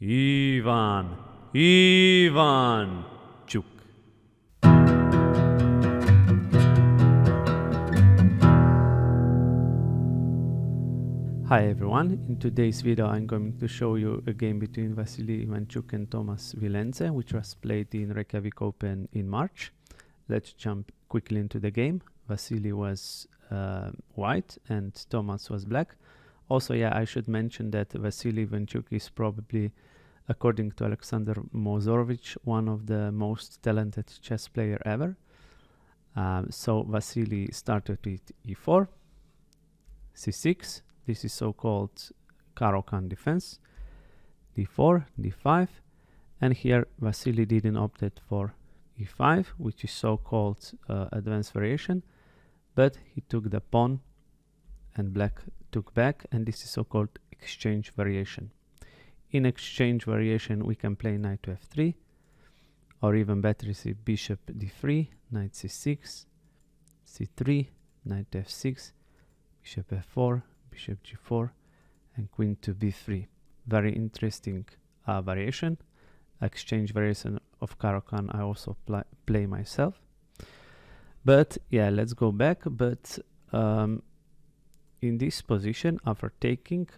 Ivanchuck. Hi everyone, in today's video I'm going to show you a game between Vasillly Ivanchuck and Thomas Willemze, which was played in Reykjavik Open in March. Let's jump quickly into the game. Vasillly was white and Thomas was black. Also, I should mention that Vasillly Ivanchuck is probably, according to Alexander Mozorovic, one of the most talented chess player ever. So Vasillly started with e4, c6. This is so-called Caro-Kann defense. d4, d5, and here Vasillly didn't opt for e5, which is so-called advanced variation, but he took the pawn and black took back, and this is so-called exchange variation. In exchange variation we can play knight to f3, or even better is bishop d3, knight c6, c3, knight to f6, bishop f4, bishop g4, and queen to b3. Very interesting variation. Exchange variation of Caro-Kann I also play myself. But yeah, let's go back. But in this position, after taking,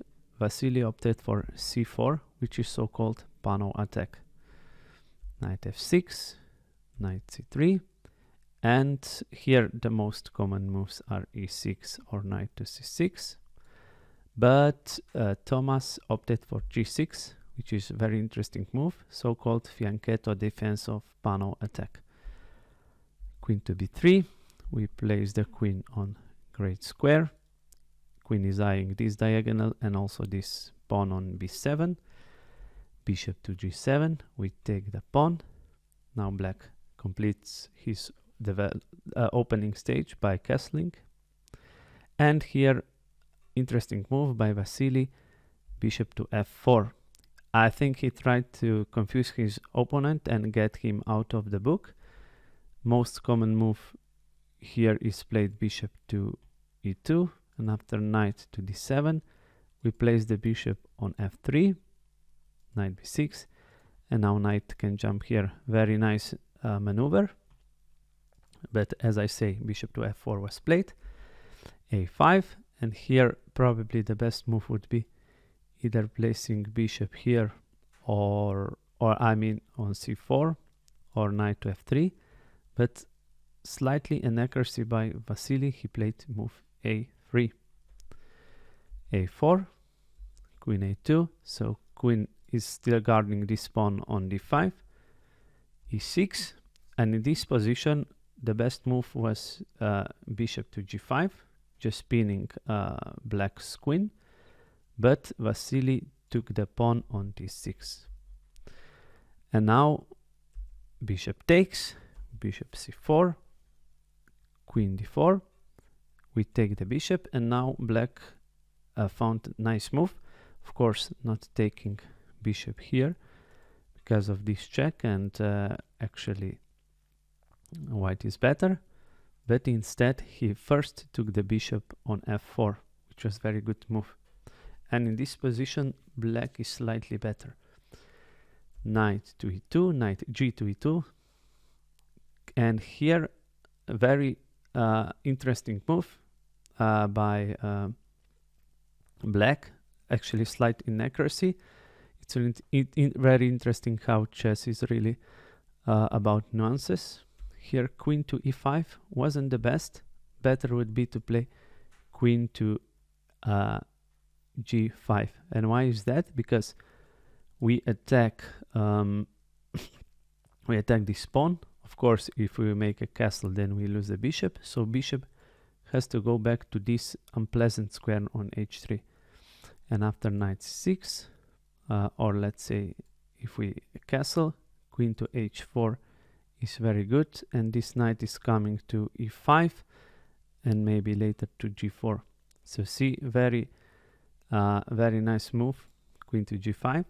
Vasillly opted for c4, which is so-called pano attack. Knight f6, knight c3, and here the most common moves are e6 or knight to c6. But Thomas opted for g6, which is a very interesting move, so-called fianchetto defense of pano attack. Queen to b3, we place the queen on great square. Queen is eyeing this diagonal and also this pawn on b7. Bishop to g7, we take the pawn. Now black completes his opening stage by castling. And here, interesting move by Vasillly, bishop to f4. I think he tried to confuse his opponent and get him out of the book. Most common move here is played bishop to e2, and after knight to d7, we place the bishop on f3, knight b6, and now knight can jump here. Very nice maneuver. But as I say, bishop to f4 was played, a5, and here probably the best move would be either placing bishop here or I mean on c4 or knight to f3, but slightly inaccuracy by Vasillly. He played move a3, a4, queen a2, so queen is still guarding this pawn on d5, e6, and in this position the best move was bishop to g5, just pinning black's queen, but Vasillly took the pawn on d6. And now bishop takes, bishop c4, queen d4, we take the bishop, and now black found a nice move. Of course, not taking bishop here because of this check, and actually white is better, but instead he first took the bishop on f4, which was very good move. And in this position black is slightly better. Knight to e2, knight g to e2, and here a very interesting move by black, actually slight inaccuracy. It's very interesting how chess is really about nuances. Here queen to e5 wasn't the best. Better would be to play queen to g5. And why is that? Because we attack this pawn. Of course, if we make a castle, then we lose the bishop. So bishop has to go back to this unpleasant square on h3. And after knight c6, or let's say if we castle, queen to h4 is very good, and this knight is coming to e5 and maybe later to g4. So see, very nice move, queen to g5.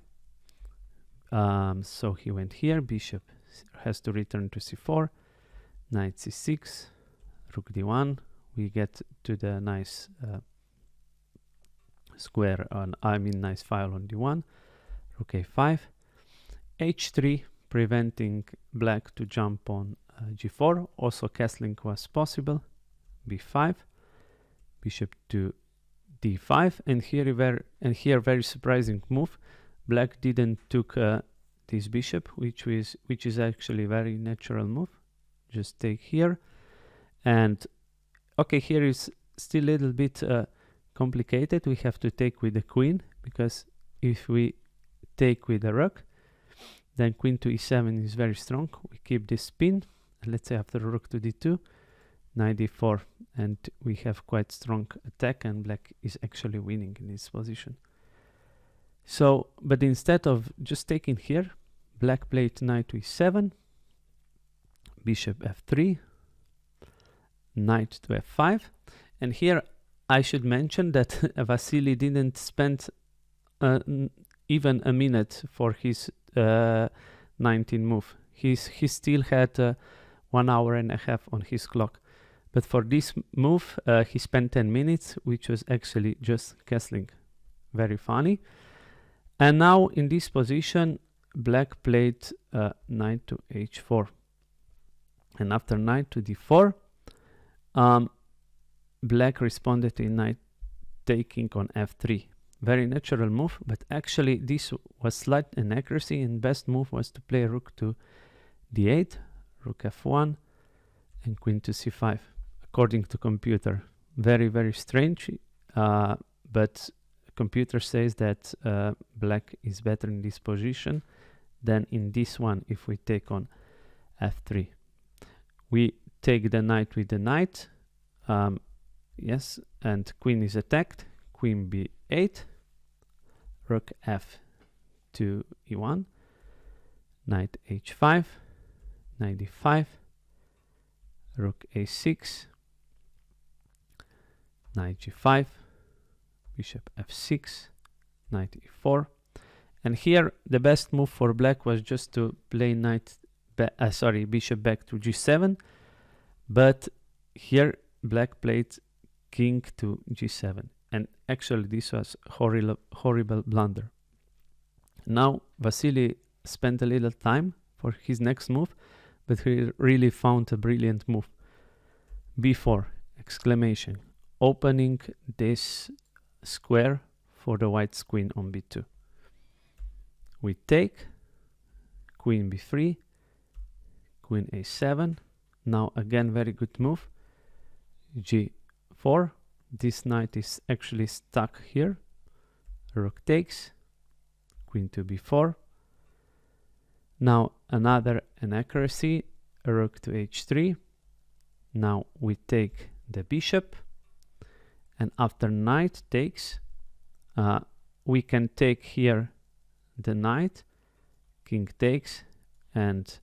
So he went here, bishop has to return to c4, knight c6, rook d1, we get to the nice square on, I mean nice file on d1, rook a5, h3, preventing black to jump on g4. Also castling was possible, b5, bishop to d5, and here very surprising move. Black didn't took this bishop, which is actually very natural move. Just take here, and okay, here is still a little bit complicated. We have to take with the queen, because if we take with the rook, then queen to e7 is very strong. We keep this pin, and let's say after rook to d2, knight d4, and we have quite strong attack, and black is actually winning in this position. So, but instead of just taking here, black played knight to e7, bishop f3, knight to f5, and here I should mention that Vasillly didn't spend even a minute for his 19 move. He still had 1 hour and a half on his clock, but for this move he spent 10 minutes, which was actually just castling. Very funny. And now in this position, black played knight to h4, and after knight to d4, black responded in knight taking on f3. Very natural move, but actually this was slight inaccuracy, and best move was to play rook to d8, rook f1, and queen to c5, according to computer. Very, very strange, but computer says that black is better in this position than in this one if we take on f3. We take the knight with the knight, yes, and queen is attacked, queen b8, rook f to e1, knight h5, knight d5, rook a6, knight g5, bishop f6, knight e4, and here the best move for black was just to play bishop back to g7, but here black played king to g7, and actually this was horrible blunder. Now Vasillly spent a little time for his next move, but he really found a brilliant move. b4 exclamation, opening this square for the white's queen on b2. We take, queen b3, queen a7. Now again very good move, g4. This knight is actually stuck here, rook takes, queen to b4. Now another inaccuracy, rook to h3. Now we take the bishop, and after knight takes, we can take here the knight, king takes, and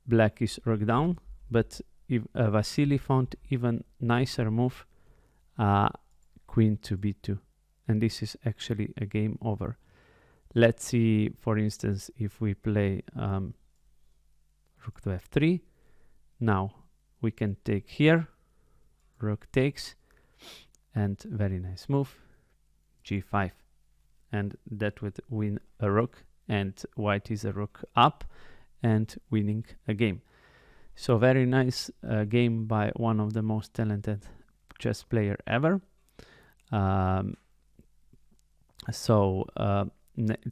black is rook down, but if Vasillly found even nicer move, queen to b2, and this is actually a game over. Let's see, for instance, if we play rook to f3. Now we can take here, rook takes, and very nice move, g5, and that would win a rook, and white is a rook up and winning a game. So very nice game by one of the most talented chess player ever.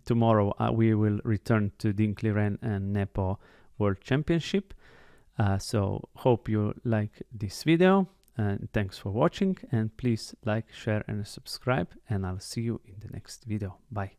Tomorrow we will return to Dinkley Ren and Nepo World Championship. So hope you like this video, and thanks for watching, and please like, share and subscribe, and I'll see you in the next video. Bye.